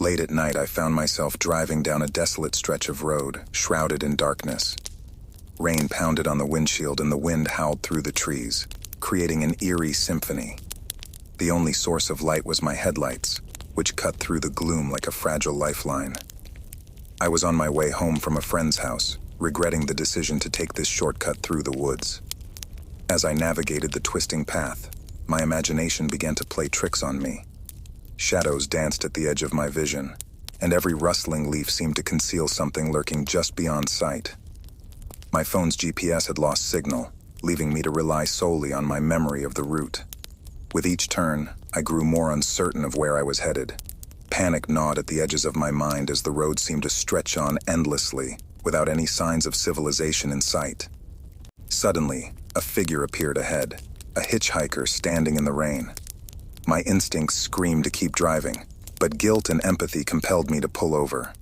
Late at night, I found myself driving down a desolate stretch of road, shrouded in darkness. Rain pounded on the windshield and the wind howled through the trees, creating an eerie symphony. The only source of light was my headlights, which cut through the gloom like a fragile lifeline. I was on my way home from a friend's house, regretting the decision to take this shortcut through the woods. As I navigated the twisting path, my imagination began to play tricks on me. Shadows danced at the edge of my vision, and every rustling leaf seemed to conceal something lurking just beyond sight. My phone's GPS had lost signal, leaving me to rely solely on my memory of the route. With each turn, I grew more uncertain of where I was headed. Panic gnawed at the edges of my mind as the road seemed to stretch on endlessly, without any signs of civilization in sight. Suddenly, a figure appeared ahead, a hitchhiker standing in the rain. My instincts screamed to keep driving, but guilt and empathy compelled me to pull over.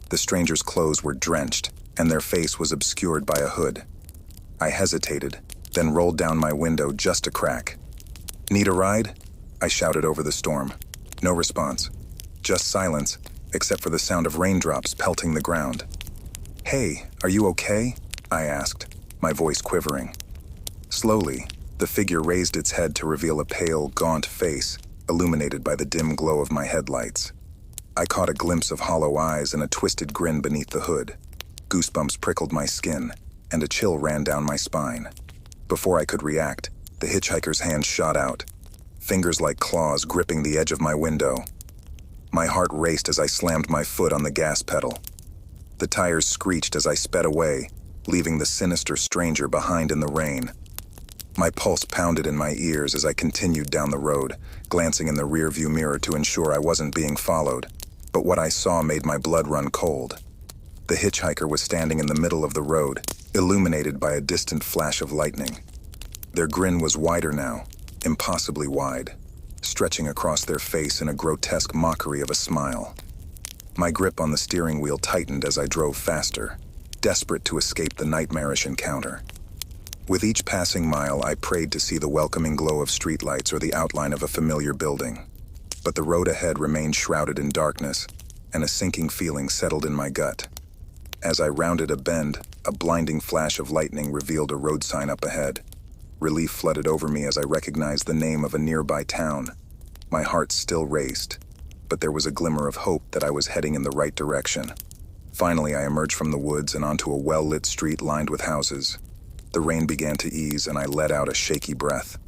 The stranger's clothes were drenched, and their face was obscured by a hood. I hesitated, then rolled down my window just a crack. "Need a ride?" I shouted over the storm. No response. Just silence, except for the sound of raindrops pelting the ground. "Hey, are you okay?" I asked, my voice quivering. Slowly, the figure raised its head to reveal a pale, gaunt face, illuminated by the dim glow of my headlights. I caught a glimpse of hollow eyes and a twisted grin beneath the hood. Goosebumps prickled my skin, and a chill ran down my spine. Before I could react, the hitchhiker's hand shot out, fingers like claws gripping the edge of my window. My heart raced as I slammed my foot on the gas pedal. The tires screeched as I sped away, leaving the sinister stranger behind in the rain. My pulse pounded in my ears as I continued down the road, glancing in the rearview mirror to ensure I wasn't being followed. But what I saw made my blood run cold. The hitchhiker was standing in the middle of the road, illuminated by a distant flash of lightning. Their grin was wider now, impossibly wide, stretching across their face in a grotesque mockery of a smile. My grip on the steering wheel tightened as I drove faster, desperate to escape the nightmarish encounter. With each passing mile, I prayed to see the welcoming glow of streetlights or the outline of a familiar building. But the road ahead remained shrouded in darkness, and a sinking feeling settled in my gut. As I rounded a bend, a blinding flash of lightning revealed a road sign up ahead. Relief flooded over me as I recognized the name of a nearby town. My heart still raced, but there was a glimmer of hope that I was heading in the right direction. Finally, I emerged from the woods and onto a well-lit street lined with houses. The rain began to ease, and I let out a shaky breath.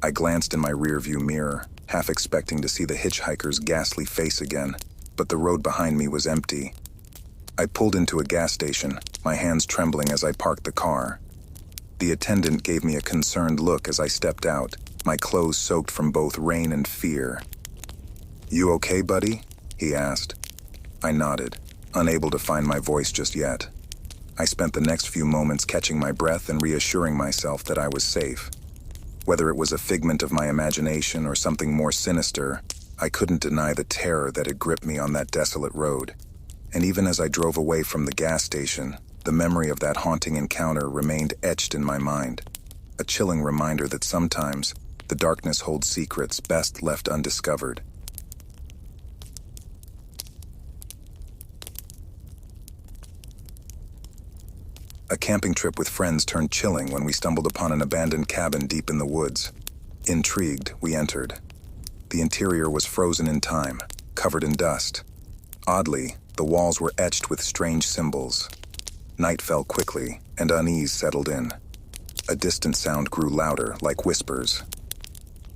I glanced in my rearview mirror, half expecting to see the hitchhiker's ghastly face again, but the road behind me was empty. I pulled into a gas station, my hands trembling as I parked the car. The attendant gave me a concerned look as I stepped out, my clothes soaked from both rain and fear. "You okay, buddy?" he asked. I nodded, unable to find my voice just yet. I spent the next few moments catching my breath and reassuring myself that I was safe. Whether it was a figment of my imagination or something more sinister, I couldn't deny the terror that had gripped me on that desolate road. And even as I drove away from the gas station, the memory of that haunting encounter remained etched in my mind. A chilling reminder that sometimes the darkness holds secrets best left undiscovered. A camping trip with friends turned chilling when we stumbled upon an abandoned cabin deep in the woods. Intrigued, we entered. The interior was frozen in time, covered in dust. Oddly, the walls were etched with strange symbols. Night fell quickly, and unease settled in. A distant sound grew louder, like whispers.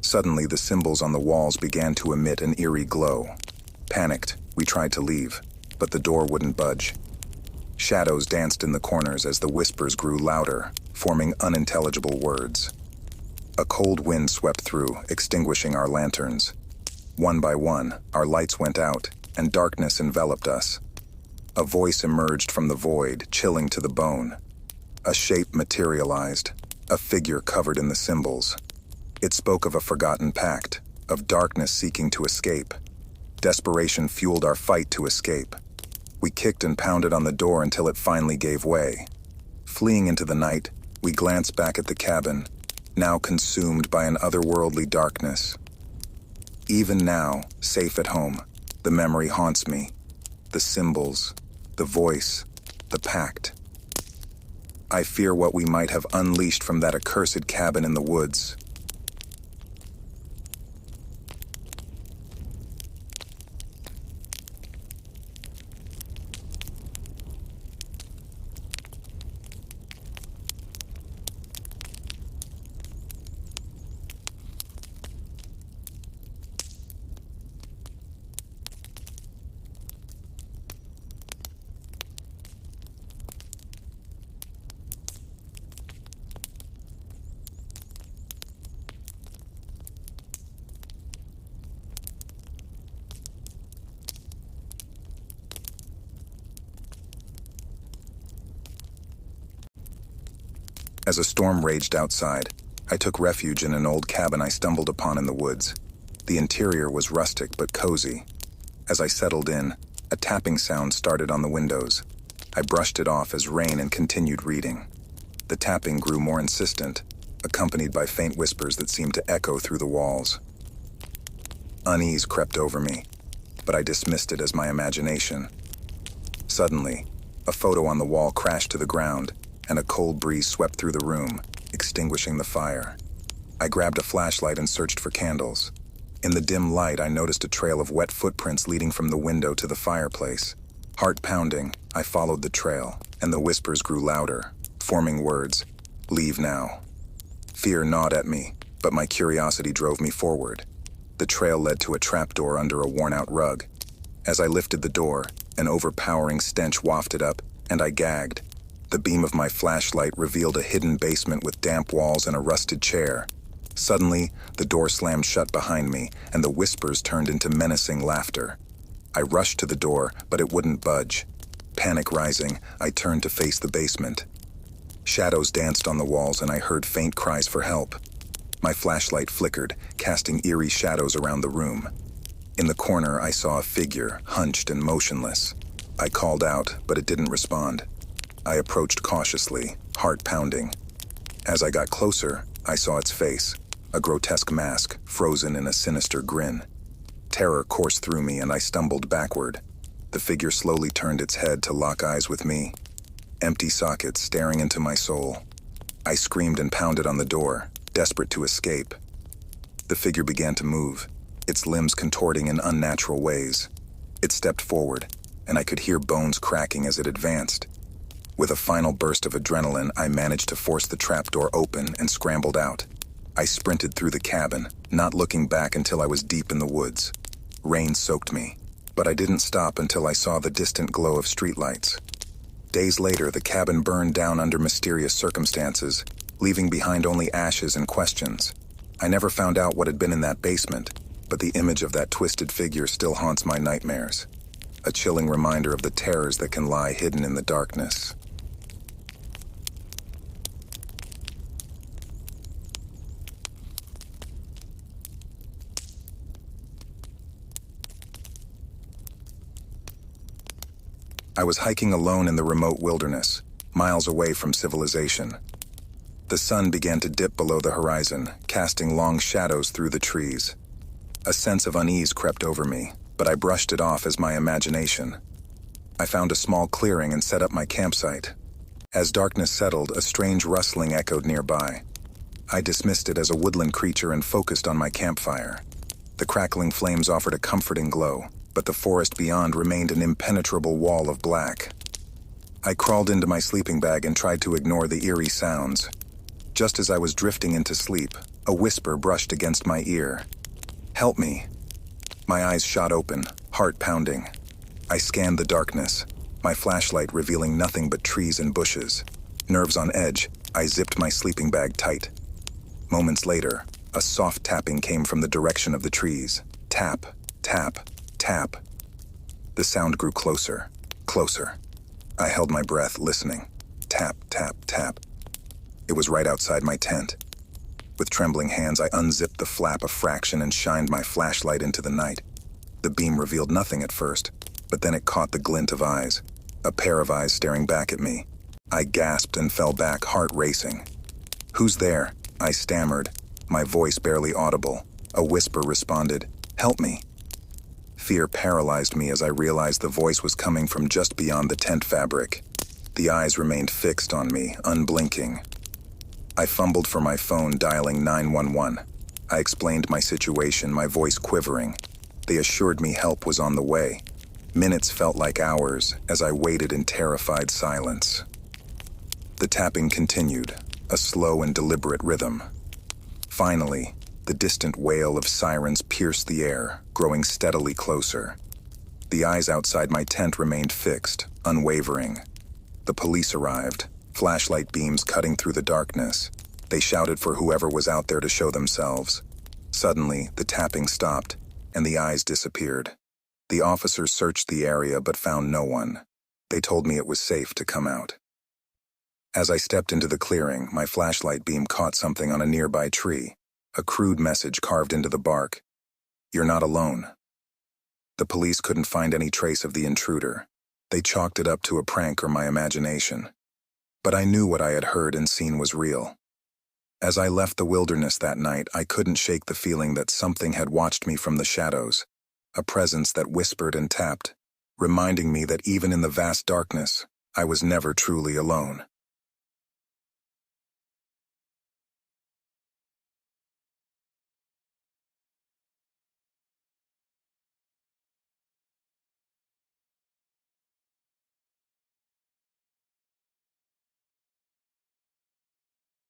Suddenly, the symbols on the walls began to emit an eerie glow. Panicked, we tried to leave, but the door wouldn't budge. Shadows danced in the corners as the whispers grew louder, forming unintelligible words. A cold wind swept through, extinguishing our lanterns. One by one, our lights went out, and darkness enveloped us. A voice emerged from the void, chilling to the bone. A shape materialized, a figure covered in the symbols. It spoke of a forgotten pact, of darkness seeking to escape. Desperation fueled our fight to escape. We kicked and pounded on the door until it finally gave way. Fleeing into the night, we glanced back at the cabin, now consumed by an otherworldly darkness. Even now, safe at home, The memory haunts me. The symbols, the voice, the pact. I fear what we might have unleashed from that accursed cabin in the woods. As a storm raged outside, I took refuge in an old cabin I stumbled upon in the woods. The interior was rustic but cozy. As I settled in, a tapping sound started on the windows. I brushed it off as rain and continued reading. The tapping grew more insistent, accompanied by faint whispers that seemed to echo through the walls. Unease crept over me, but I dismissed it as my imagination. Suddenly, a photo on the wall crashed to the ground, and a cold breeze swept through the room, extinguishing the fire. I grabbed a flashlight and searched for candles. In the dim light, I noticed a trail of wet footprints leading from the window to the fireplace. Heart pounding, I followed the trail, and the whispers grew louder, forming words. "Leave now." Fear gnawed at me, but my curiosity drove me forward. The trail led to a trapdoor under a worn-out rug. As I lifted the door, an overpowering stench wafted up, and I gagged. The beam of my flashlight revealed a hidden basement with damp walls and a rusted chair. Suddenly, the door slammed shut behind me, and the whispers turned into menacing laughter. I rushed to the door, but it wouldn't budge. Panic rising, I turned to face the basement. Shadows danced on the walls, and I heard faint cries for help. My flashlight flickered, casting eerie shadows around the room. In the corner, I saw a figure, hunched and motionless. I called out, but it didn't respond. I approached cautiously, heart pounding. As I got closer, I saw its face, a grotesque mask, frozen in a sinister grin. Terror coursed through me, and I stumbled backward. The figure slowly turned its head to lock eyes with me, empty sockets staring into my soul. I screamed and pounded on the door, desperate to escape. The figure began to move, its limbs contorting in unnatural ways. It stepped forward, and I could hear bones cracking as it advanced. With a final burst of adrenaline, I managed to force the trapdoor open and scrambled out. I sprinted through the cabin, not looking back until I was deep in the woods. Rain soaked me, but I didn't stop until I saw the distant glow of streetlights. Days later, the cabin burned down under mysterious circumstances, leaving behind only ashes and questions. I never found out what had been in that basement, but the image of that twisted figure still haunts my nightmares. A chilling reminder of the terrors that can lie hidden in the darkness. I was hiking alone in the remote wilderness, miles away from civilization. The sun began to dip below the horizon, casting long shadows through the trees. A sense of unease crept over me, but I brushed it off as my imagination. I found a small clearing and set up my campsite. As darkness settled, a strange rustling echoed nearby. I dismissed it as a woodland creature and focused on my campfire. The crackling flames offered a comforting glow, but the forest beyond remained an impenetrable wall of black. I crawled into my sleeping bag and tried to ignore the eerie sounds. Just as I was drifting into sleep, a whisper brushed against my ear. "Help me." My eyes shot open, heart pounding. I scanned the darkness, my flashlight revealing nothing but trees and bushes. Nerves on edge, I zipped my sleeping bag tight. Moments later, a soft tapping came from the direction of the trees. Tap, tap, tap. The sound grew closer, closer. I held my breath, listening. Tap, tap, tap. It was right outside my tent. With trembling hands, I unzipped the flap a fraction and shined my flashlight into the night. The beam revealed nothing at first, but then it caught the glint of eyes, a pair of eyes staring back at me. I gasped and fell back, heart racing. "Who's there?" I stammered, my voice barely audible. A whisper responded, "Help me." Fear paralyzed me as I realized the voice was coming from just beyond the tent fabric. The eyes remained fixed on me, unblinking. I fumbled for my phone, dialing 911. I explained my situation, my voice quivering. They assured me help was on the way. Minutes felt like hours as I waited in terrified silence. The tapping continued, a slow and deliberate rhythm. Finally, the distant wail of sirens pierced the air, growing steadily closer. The eyes outside my tent remained fixed, unwavering. The police arrived, flashlight beams cutting through the darkness. They shouted for whoever was out there to show themselves. Suddenly, the tapping stopped, and the eyes disappeared. The officers searched the area but found no one. They told me it was safe to come out. As I stepped into the clearing, my flashlight beam caught something on a nearby tree, a crude message carved into the bark. "You're not alone." The police couldn't find any trace of the intruder. They chalked it up to a prank or my imagination. But I knew what I had heard and seen was real. As I left the wilderness that night, I couldn't shake the feeling that something had watched me from the shadows, a presence that whispered and tapped, reminding me that even in the vast darkness, I was never truly alone.